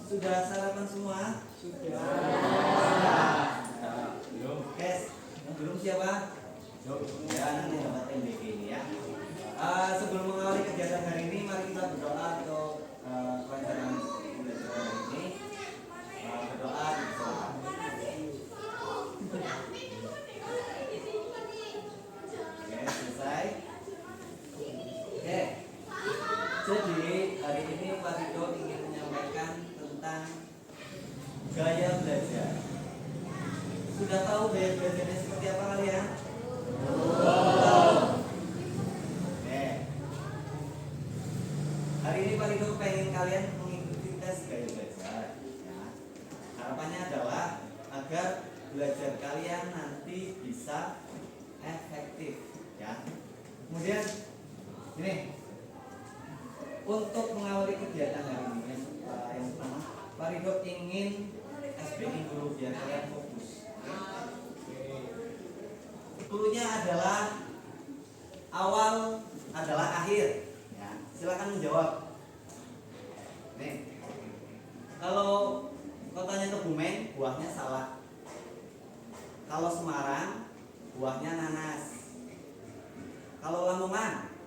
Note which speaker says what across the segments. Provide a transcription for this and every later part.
Speaker 1: Sudah sarapan semua?
Speaker 2: Sudah.
Speaker 1: Belum. Yes. Yang belum siapa? Ya, nanti dapat MBG ini ya. Sebelum mengawali kegiatan hari ini, mari kita berdoa untuk kelancaran belajar hari ini. Berdoa bersama. Oke, selesai. Oke. Jadi hari ini Pak Rido ingin menyampaikan tentang gaya belajar. Sudah tahu gaya belajarnya seperti apa kalian? Oke. Hari ini Pak Rido pengen kalian mengikuti tes gaya belajar. Ya. Harapannya adalah agar belajar kalian nanti bisa efektif. Ya. Kemudian ini. Untuk mengawali kegiatan hari ini yang pertama, Pak Rido ingin SBI dulu biar kalian fokus. Dulunya adalah awal adalah akhir. Ya, silakan menjawab. Nih, kalau kotanya Kebumen, buahnya salak. Kalau Semarang, buahnya nanas. Kalau Lamongan,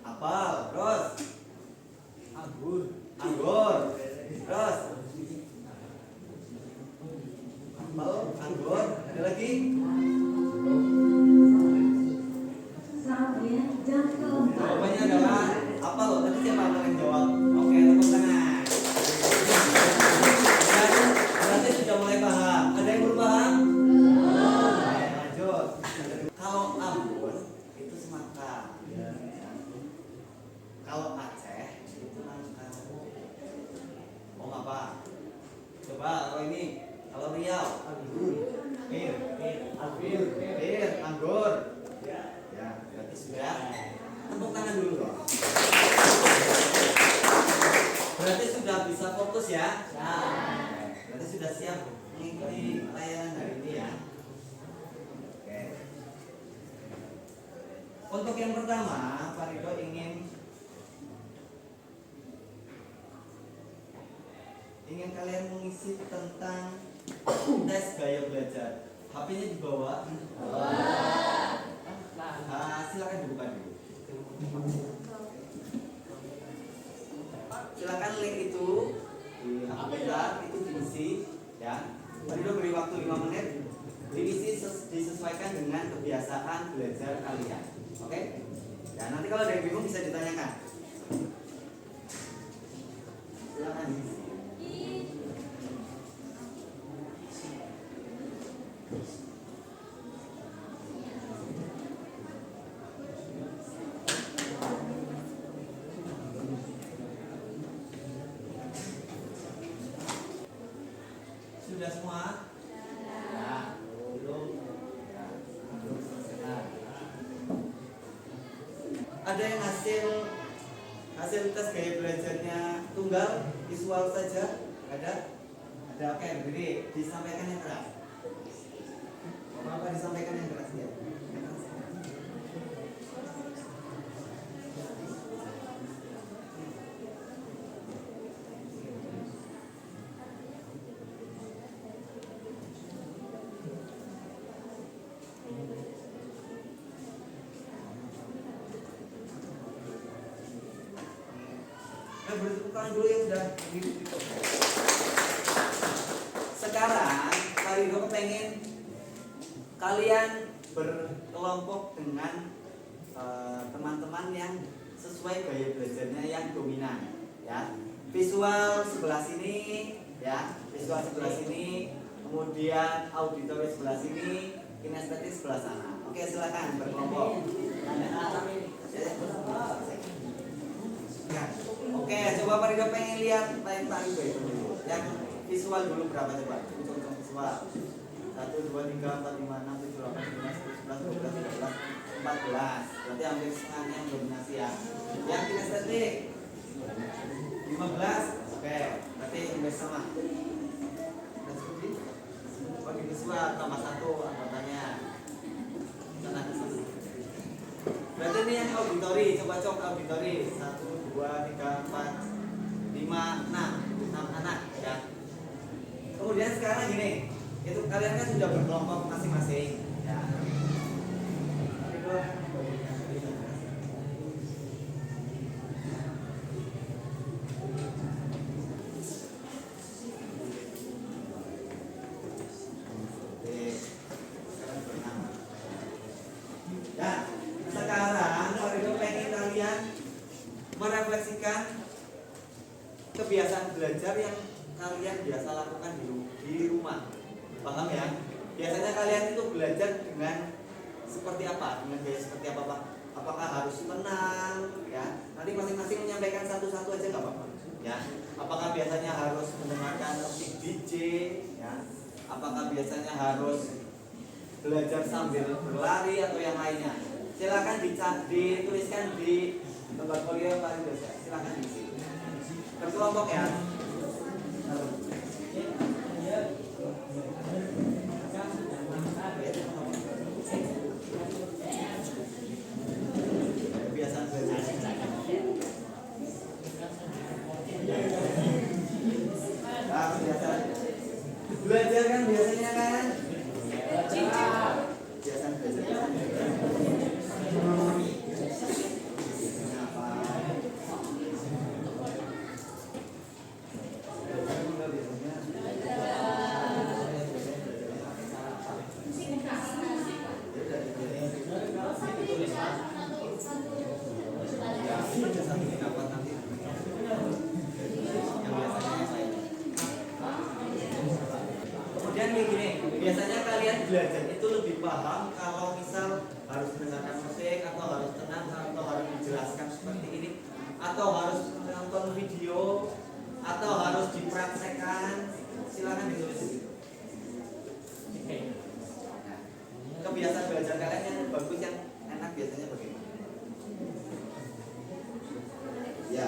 Speaker 1: apel, terus anggur, terus apel, anggur, ada lagi? Jawabannya adalah apel. Tadi siapa yang jawab? Oke, tepuk tangan. Berarti sudah mulai paham. Ada yang belum paham? Oke, lanjut. Kalau Ambon itu semangka. Kalau Aceh itu nangka. Oh apa? Coba kalau ini, kalau Riau, anggur. Ya, berarti sudah. Tepuk tangan dulu dong. Berarti sudah bisa fokus ya? Berarti sudah siap mengikuti layanan hari ini ya. Oke. Untuk yang pertama, Pak Rido ingin kalian mengisi tentang tes gaya belajar. HP-nya dibawa. Silakan dibuka dulu. Silakan link itu di HP itu diisi ya. Tadi udah beri waktu 5 menit. Diisi disesuaikan dengan kebiasaan belajar kalian. Oke? Ya, nanti kalau ada yang bingung bisa ditanyakan. Silakan diisi. Sudah semua? Ya, belum. Ya, belum selesai. Ada yang hasil tes gaya belajarnya tunggal, visual saja? Ada? Oke, jadi disampaikan yang keras. Apa disampaikan yang keras ya? Beri tepuk tangan dulu yang sudah mengikuti. Sekarang Pak Rido pengen kalian berkelompok dengan teman-teman yang sesuai gaya belajarnya yang dominan ya. Visual sebelah sini ya, visual sebelah sini, kemudian auditori sebelah sini, kinestetik sebelah sana. Oke, silakan berkelompok. Ya. Oke, coba Pak Rido pengen lihat lain Pak Rido itu dulu. Yang visual dulu berapa coba? Untuk visual. 1, 2, 3, 4, 5, 6, 7, 8, 9, 10, 11, 12, 13, 14. Berarti hampir setengahnya yang dominasi ya. Yang kinestetik 15. Oke, berarti hampir sama. Bagi visual tambah 1 anggotanya. Berarti ini ini yang auditori, coba cok auditori 1, 2, 3, 4, 5, 6 anak ya. Kemudian sekarang gini, itu kalian kan sudah berkelompok masing-masing ya. Merefleksikan kebiasaan belajar yang kalian biasa lakukan di rumah. Paham ya? Biasanya kalian itu belajar dengan seperti apa? Dengan gaya seperti apa, Pak? Apakah harus tenang ya? Nanti masing-masing menyampaikan satu-satu aja nggak apa-apa ya. Apakah biasanya harus mendengarkan musik DJ ya? Apakah biasanya harus belajar sambil berlari atau yang lainnya? Silakan dituliskan di lembar folio yang paling biasa. Silakan diisi. Berkelompok ya. Kebiasaan belajar. Nah, kebiasaan belajar kan biasanya kan. Kebiasaan belajar. Biasanya kalian belajar itu lebih paham kalau misal harus mendengarkan musik atau harus tenang atau harus dijelaskan seperti ini atau harus menonton video atau harus dipraktekkan. Silakan ditulis di situ. Kebiasaan belajar kalian yang bagus yang enak biasanya bagaimana? Ya,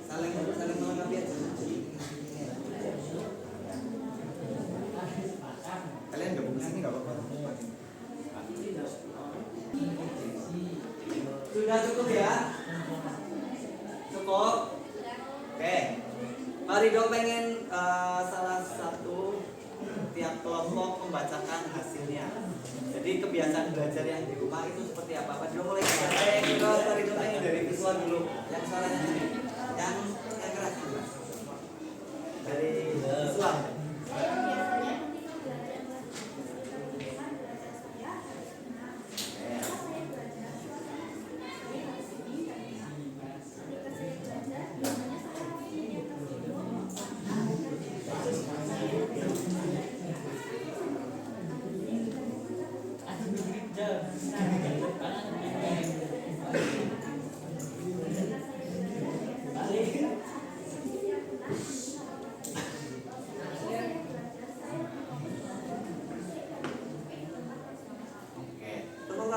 Speaker 1: saling melengkapi aja. Kalian gabung sini nggak apa-apa. Sudah cukup ya? Cukup? Oke. Mari dong pengen salah satu tiap kelompok membacakan hasilnya. Jadi kebiasaan belajar yang di rumah itu seperti apa? Pak Dino mulai Mari dong pengen dari visual dulu. Yang suaranya yang keras juga. Dari visual.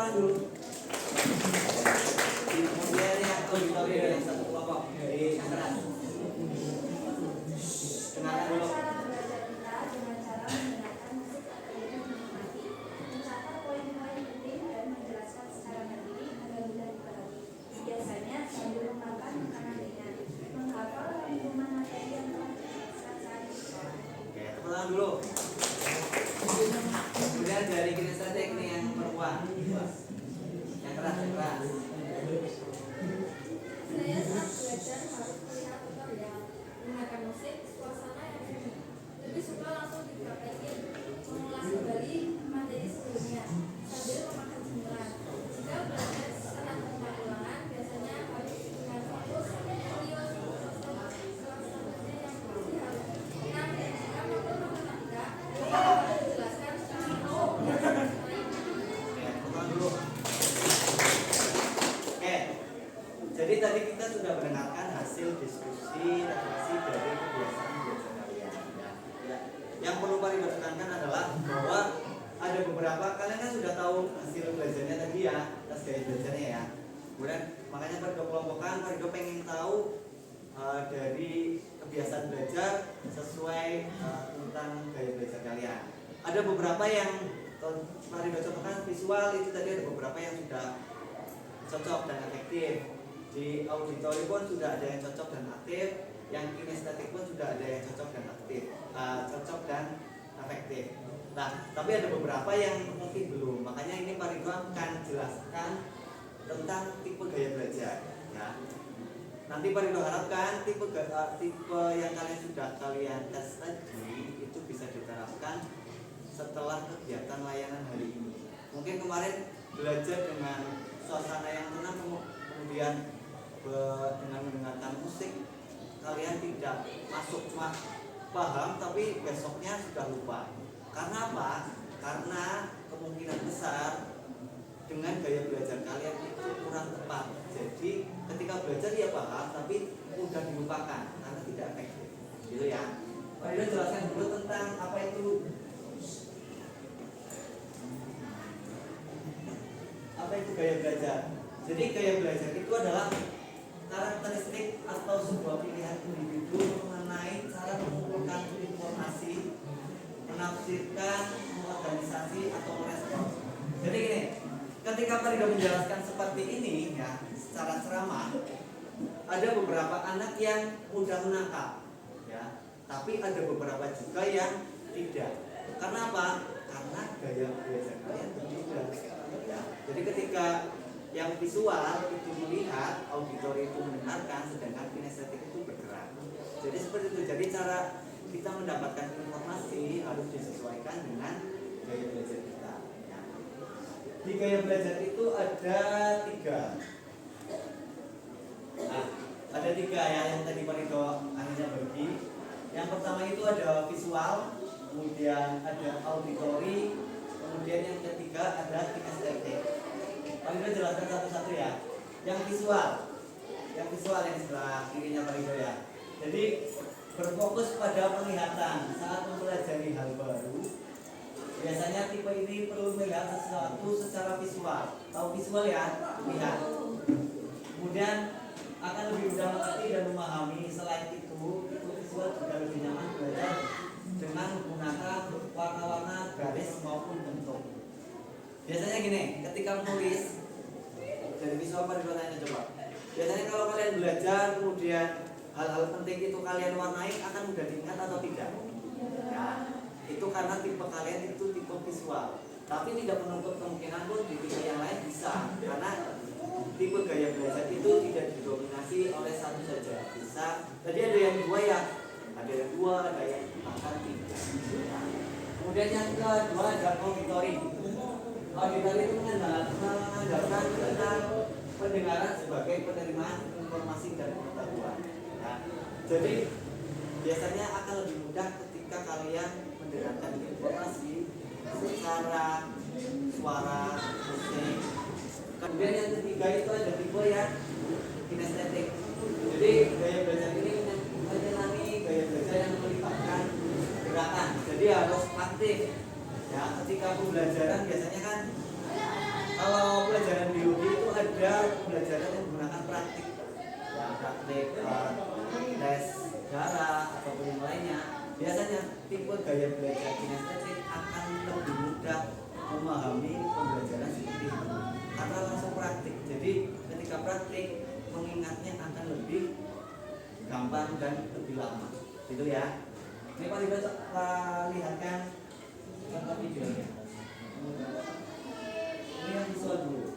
Speaker 1: Dulu. Kemudian yang auditori yang satu kelompok di antara. Dengarkan dulu.
Speaker 2: Biasanya sambil memakan makanan ringan, menghafal rangkuman materi yang telah dijelaskan saat di sekolah.
Speaker 1: Oke, tepuk tangan dulu. Kemudian dari kinestetik ini yang perempuan. Yang keras.
Speaker 2: Saya saat belajar harus melihat tutorial, mendengarkan musik, suasana yang sejuk. Lebih suka langsung dipraktekin, mengulas kembali materi sebelumnya, sambil memakan cemilan. Jika belajar setelah pengulangan, biasanya harus dengan fokus, serius, salah satunya yang pasti harus tenang dan jika mampu matematika, harus dijelaskan secara penuh dan sesuai.
Speaker 1: Dulu. Oke. Jadi tadi kita sudah mendengarkan hasil diskusi refleksi dari kebiasaan belajar kalian. Ya. Yang perlu Pak tekankan adalah bahwa ada beberapa kalian kan sudah tahu hasil belajarnya tadi ya, atas gaya belajarnya ya. Kemudian makanya Pak kelompokkan, Pak pengen tahu dari kebiasaan belajar sesuai tentang gaya belajar kalian. Ada beberapa yang Kalau mari kita contohkan visual itu tadi ada beberapa yang sudah cocok dan efektif. Di auditori pun sudah ada yang cocok dan aktif, yang kinestetik pun sudah ada yang cocok dan aktif, cocok dan efektif. Nah, tapi ada beberapa yang mungkin belum. Makanya ini Pak Ridwan akan jelaskan tentang tipe gaya belajar. Ya. Nanti Pak Ridwan harapkan tipe yang kalian sudah kalian tes tadi itu bisa diterapkan setelah kegiatan layanan hari ini. Mungkin kemarin belajar dengan suasana yang tenang, kemudian dengan mendengarkan musik, kalian tidak masuk, cuma paham tapi besoknya sudah lupa. Karena apa? Karena kemungkinan besar dengan gaya belajar kalian itu kurang tepat. Jadi ketika belajar ya paham tapi mudah dilupakan karena tidak efektif. Gitu ya. Pak Ridwan jelaskan dulu tentang apa itu gaya belajar. Jadi gaya belajar itu adalah karakteristik atau sebuah pilihan individu mengenai cara mengumpulkan informasi, menafsirkan, mengorganisasi atau merespon. Jadi gini, ketika Pak Ridwan menjelaskan seperti ini ya, secara ceramah, ada beberapa anak yang mudah menangkap, ya, tapi ada beberapa juga yang tidak. Karena apa? Karena gaya belajar kalian berbeda. Ya. Jadi ketika yang visual itu melihat, auditori itu mendengarkan, sedangkan kinestetik itu bergerak. Jadi seperti itu. Jadi cara kita mendapatkan informasi harus disesuaikan dengan gaya belajar kita. Ya. Di gaya belajar itu ada 3. Nah, ada 3 ya yang tadi Pak Ridwan akhirnya bagi. Yang pertama itu ada visual, kemudian ada auditori, kemudian yang ketiga ada kinestetik. Pak Ridwan jelaskan satu-satu ya. Yang visual yang sebelah kirinya Pak Ridwan ya. Jadi berfokus pada penglihatan saat mempelajari hal baru. Biasanya tipe ini perlu melihat sesuatu secara visual. Tahu visual ya? Lihat. Kemudian akan lebih mudah mengerti dan memahami. Selain itu visual juga lebih nyaman belajar dengan menggunakan warna-warna garis maupun bentuk. Biasanya gini, ketika menulis dari visual Pak Ridwan tanya coba. Biasanya kalau kalian belajar kemudian hal-hal penting itu kalian warnai, akan mudah diingat atau tidak? Ya, itu karena tipe kalian itu tipe visual. Tapi tidak menutup kemungkinan pun di tipe yang lain bisa, karena tipe gaya belajar itu tidak didominasi oleh satu saja. Bisa, tadi ada yang 2 ya, ada yang 2, ada yang bahkan 3. Ya. Kemudian yang kedua ada auditori. Auditori itu mengandalkan tentang pendengaran sebagai penerimaan informasi dan pengetahuan. Ya. Jadi biasanya akan lebih mudah ketika kalian mendengarkan informasi secara suara, musik. Kemudian yang ketiga itu ada tipe yang kinestetik. Jadi gaya belajar ini menyenangi gaya belajar yang melibatkan gerakan. Jadi harus aktif. Ya, ketika pembelajaran biasanya kan kalau pelajaran biologi itu ada pembelajaran yang menggunakan praktik. Ya, praktik tes darah ataupun yang lainnya. Biasanya tipe gaya belajar kinestetik akan lebih mudah memahami pembelajaran seperti itu karena langsung praktik. Jadi ketika praktik mengingatnya akan lebih gampang dan lebih lama. Gitu ya. Ini Pak Ridwan lihatkan contoh videonya. Ini yang visual dulu.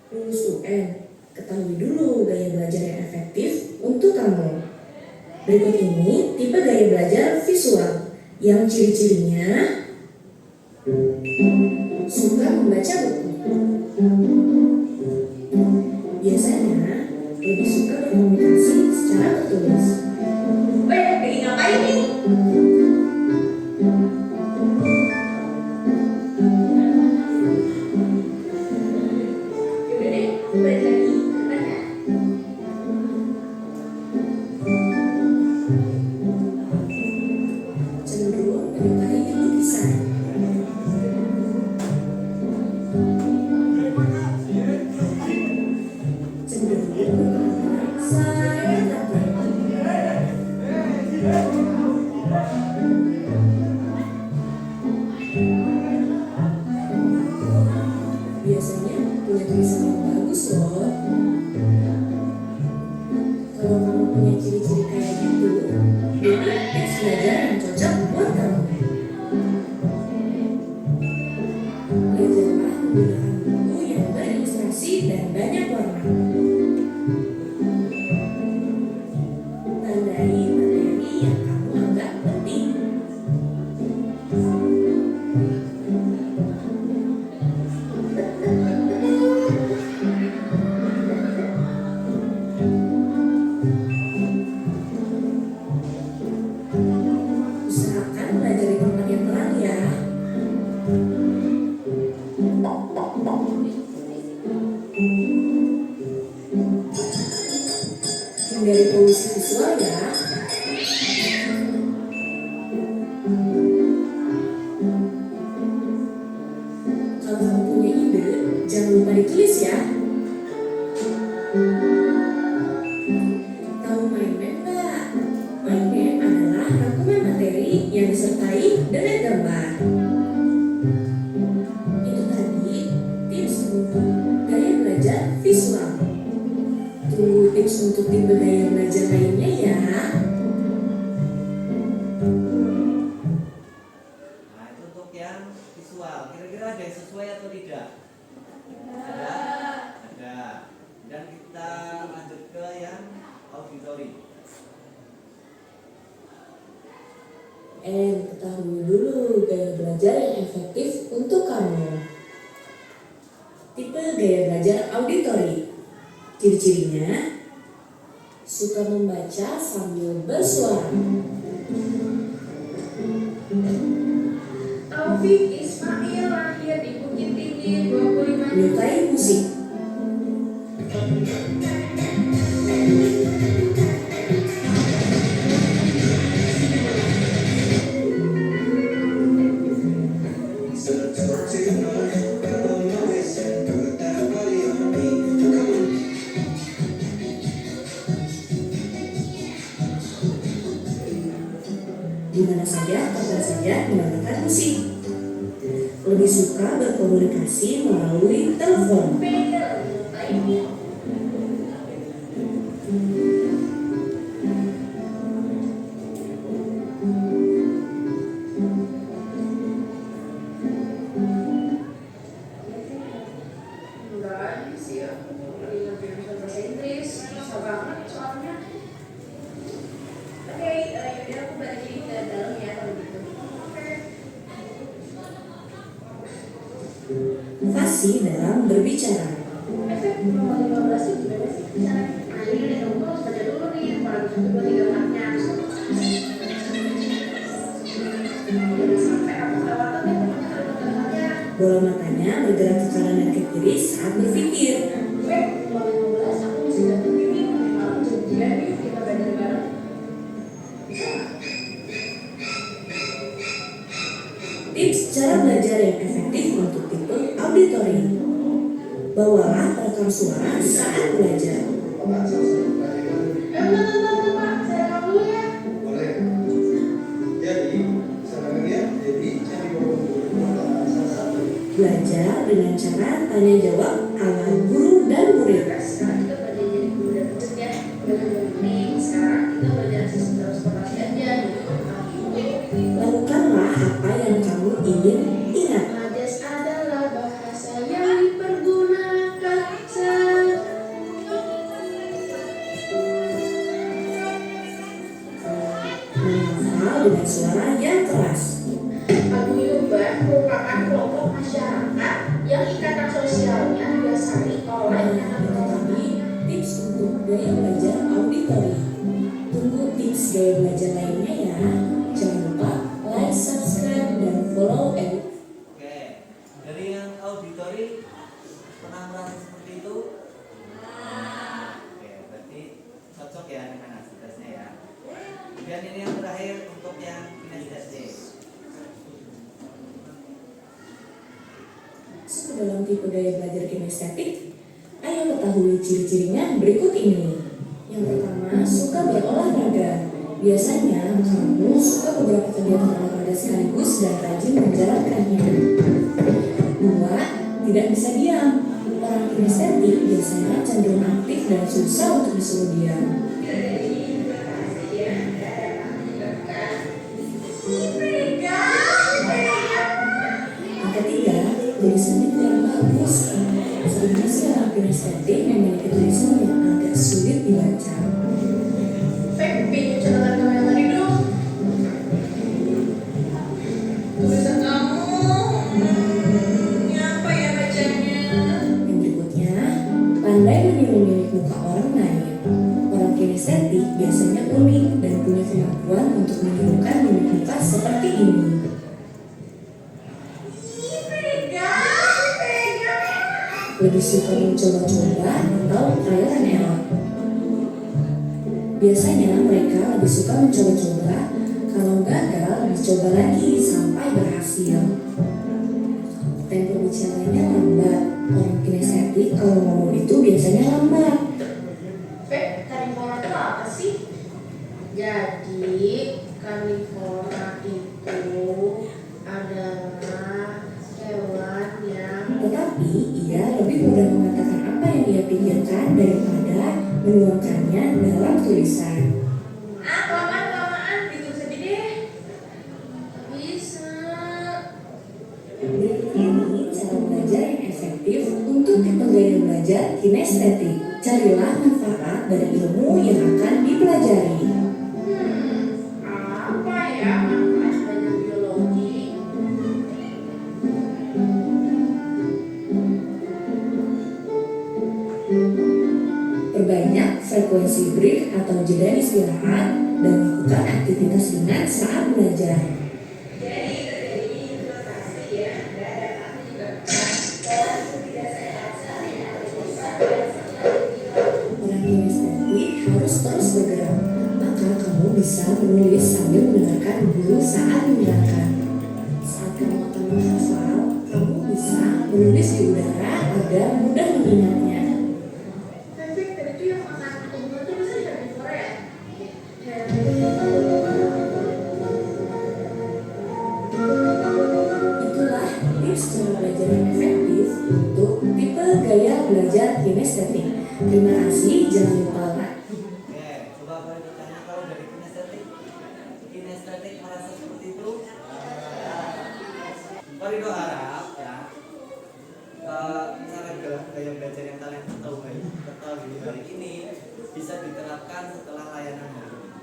Speaker 3: Lulus UN, ketahui dulu gaya belajar yang efektif untuk kamu. Berikut ini tipe gaya belajar visual yang ciri-cirinya suka membaca buku. Biasanya lebih suka berkomunikasi secara tertulis. Lagi ngapain nih? Yaudah deh, aku balik lagi. Bentar ya. Cenderung menyukai lukisan. menghindari polusi visual ya. Kalau kamu punya ide, jangan lupa ditulis ya. Tahu mind map nggak? Mind map adalah rangkuman materi yang disertai dengan gambar. Itu tadi tips untuk gaya belajar visual. Tunggu tips untuk tipe gaya belajar lainnya ya.
Speaker 1: Nah, itu untuk yang visual. Kira-kira ada yang sesuai atau tidak? Ada? Ada. Dan kita lanjut ke yang auditory.
Speaker 3: Ketahui dulu gaya belajar yang efektif untuk kamu. Tipe gaya belajar auditory. Ciri-cirinya suka membaca sambil bersuara.
Speaker 2: Taufik Ismail lahir di Bukit Tinggi 25
Speaker 3: Menyukai musik. Di mana saja, kapan saja mendengarkan musik. Lebih suka berkomunikasi melalui telepon.
Speaker 2: Enggak sih ya, lagi ngerjain bahasa Inggris, susah banget soalnya. Oke, yaudah aku balikin ke dalam ya kalau gitu. Oke.
Speaker 3: Fasih dalam berbicara.
Speaker 2: Efek nomor 15 itu gimana sih caranya? Nah ini nih kamu harus baca dulu nih, paling 1, 2, 3, 4-nya. Jangan sampai aku kelewatan deh pokoknya kalimat-kalimatnya.
Speaker 3: Bola matanya bergerak ke kanan dan ke kiri saat berpikir.
Speaker 2: Weh, nomor 15 aku masih dapet ini, nanti malam janjian yuk kita belajar bareng. Bisa nggak?
Speaker 3: Tips cara belajar yang efektif untuk tipe auditory. Bawalah perekam suara saat belajar.
Speaker 2: Bentar, Pak, saya rekam dulu ya.
Speaker 4: Boleh. Jadi, cari salah satu.
Speaker 3: Belajar dengan cara tanya jawab ala guru dan murid.
Speaker 2: Sekarang kita belajar jadi guru dan murid ya. Udah ngomongin, sekarang kita belajar sistem transportasi aja.
Speaker 3: Lakukanlah apa yang kamu ingin ingat.
Speaker 2: Majas adalah bahasa yang dipergunakan
Speaker 3: Menghafal dengan suara yang keras.
Speaker 2: Paguyuban merupakan kelompok masyarakat yang ikatan sosialnya didasari oleh
Speaker 3: Tadi tips untuk gaya belajar auditory. Tunggu tips gaya belajar lainnya ya. Jangan lupa like, subscribe, dan follow
Speaker 1: Oke. Dari yang auditory pernah merasa seperti itu? Oke, berarti cocok ya dengan aktivitasnya ya. Kemudian ini yang terakhir untuk yang kinestetik.
Speaker 3: Masuk ke dalam tipe gaya belajar kinestetik. Ayo ketahui ciri-cirinya berikut ini. Yang pertama, suka berolahraga. Biasanya kamu suka beberapa kegiatan olahraga sekaligus dan rajin menjalankannya. 2. Tidak bisa diam. Orang kinestetik biasanya cenderung aktif dan susah untuk disuruh diam. Yang ketiga, tulisannya kurang bagus. Sebenarnya sih orang kinestetik memiliki tulisan yang agak sulit dibaca.
Speaker 2: Fek, pinjam catatan kamu yang tadi dong. Tulisan kamu, apa ya bacanya?
Speaker 3: Yang berikutnya, pandai meniru-niru muka orang lain. Orang kinestetik biasanya unik dan punya kemampuan untuk menirukan mimik muka seperti ini. Lebih suka mencoba-coba atau trial and error. Biasanya mereka lebih suka mencoba-coba, kalau gagal dicoba lagi sampai berhasil. Tempo bicaranya lambat, orang kinestetik kalau ngomong itu biasanya lambat.
Speaker 5: Karnivora itu apa sih? Jadi karnivora itu adalah hewan yang
Speaker 3: Tetapi ia lebih mudah mengatakan apa yang ia pikirkan daripada menuangkannya dalam tulisan.
Speaker 5: kelamaan ditulis aja deh. Bisa.
Speaker 3: Berikut ini cara belajar yang efektif untuk tipe gaya belajar kinestetik. Carilah manfaat dari ilmu yang akan dipelajari.
Speaker 5: Apa ya manfaat belajar biologi?
Speaker 3: Perbanyak frekuensi break atau jeda istirahat dan lakukan aktivitas ringan saat belajar. Orang kinestetik harus terus bergerak, maka kamu bisa menulis sambil mendengarkan guru saat menjelaskan. Saat kamu akan menghafal, kamu bisa menulis di udara agar mudah mengingatnya.
Speaker 5: Tapi tadi tuh yang makan kumur tuh bisa karnivora ya?
Speaker 3: Itulah tips cara belajar yang efektif untuk tipe gaya belajar kinestetik. Terima kasih, jangan lupa like.
Speaker 1: Oke, coba boleh ditanya kalau dari kinestetik merasa seperti itu. Parido harap ya cara gaya belajar yang kalian ketahui hari ini bisa diterapkan setelah layanan hari ini.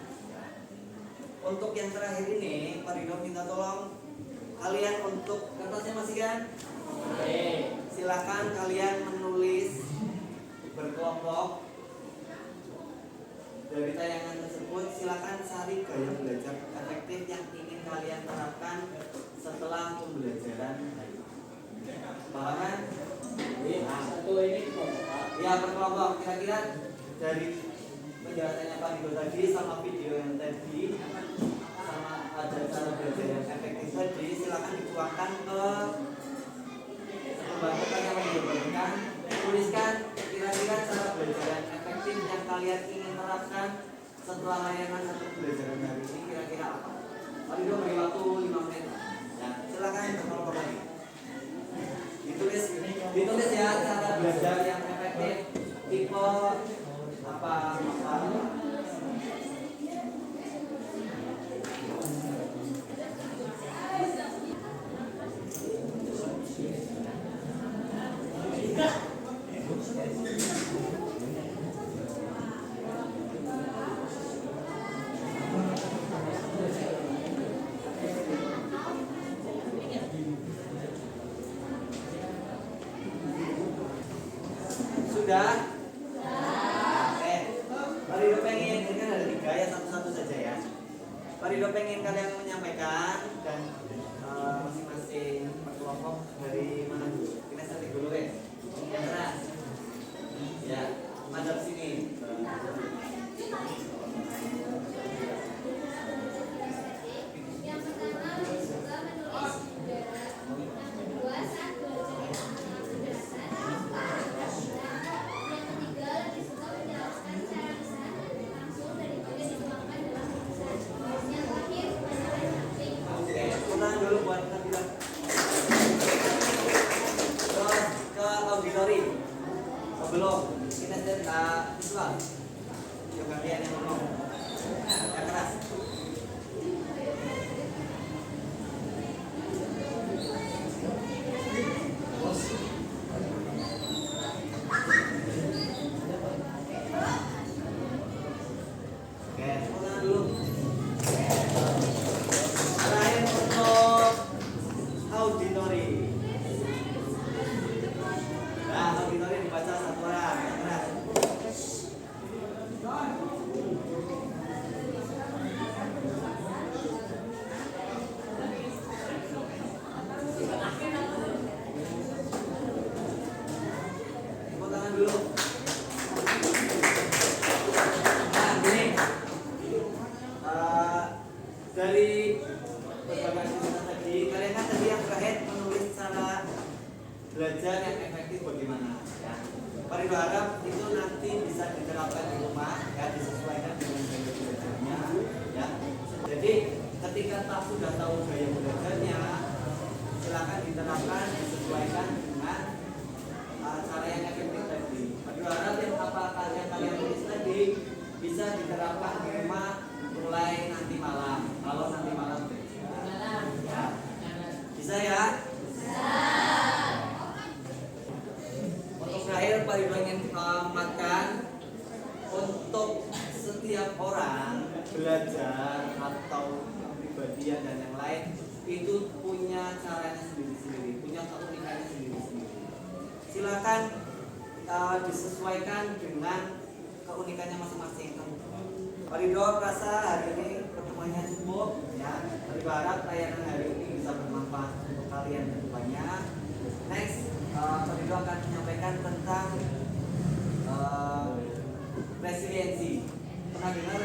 Speaker 1: Untuk yang terakhir ini, Parido minta tolong kalian untuk kertasnya masih kan? Oke. Silakan kalian menulis berkelompok dari tayangan tersebut. Silakan cari gaya belajar efektif yang ingin kalian terapkan setelah pembelajaran hari ini. Paham kan? Satu ini ya berkelompok. Kira-kira dari penjelasannya Pak Ido tadi sama video yang tadi sama ada cara belajar yang efektif tadi, silakan dituangkan ke pembantu yang menjelaskan. Tuliskan kira-kira cara belajar yang efektif yang kalian ingin terapkan setelah layanan atau pembelajaran hari ini kira-kira apa? Pak Ido beri waktu 5 menit. Ya, silakan berkelompok lagi. Ditulis ya cara belajar yang efektif tipe apa. Sudah? Oke. Parido pengen, ini kan ada 3 ya, satu-satu saja ya. Parido pengen kalian menyampaikan dan masing-masing berkelompok dari mana dulu? Kinestetik dulu ya. Yang keras. Ya, madep sini.
Speaker 2: Yang pertama lebih suka menulis di udara. Yang kedua saat belajar yang sangat berdasar. Yang ketiga lebih suka menjelaskan secara besar dan langsung daripada dituangkan dalam tulisan. Yang terakhir masalah yang penting.
Speaker 1: Oke, ulang dulu buat Nabila. Terus ke auditori. Sebelum kinestetik visual. Coba kalian yang ngomong. Yang keras. Oke, ulang dulu. Terakhir untuk auditori. Nah, auditori dibaca satu orang. Yang keras. belajar yang efektif bagaimana ya. Pak Ridho harap itu nanti bisa diterapkan di rumah ya, disesuaikan dengan gaya belajarnya ya. Jadi ketika sudah tahu gaya belajarnya, silakan diterapkan disesuaikan dengan cara yang efektif tadi. Pak Ridho harap yang apa yang kalian tulis tadi bisa diterapkan di rumah mulai nanti malam. Kalau nanti malam ya. Bisa ya? Untuk terakhir Pak Ridho ingin mengingatkan untuk setiap orang belajar atau kepribadian dan yang lain itu punya caranya sendiri-sendiri, punya keunikannya sendiri-sendiri. Silakan disesuaikan dengan keunikannya masing-masing. Pak Ridho rasa hari ini pertemuannya cukup ya. Pak Ridho harap tayangan hari ini bisa bermanfaat untuk kalian ke depannya. Next, Pak Ridho akan menyampaikan tentang resiliensi. Pernah dengar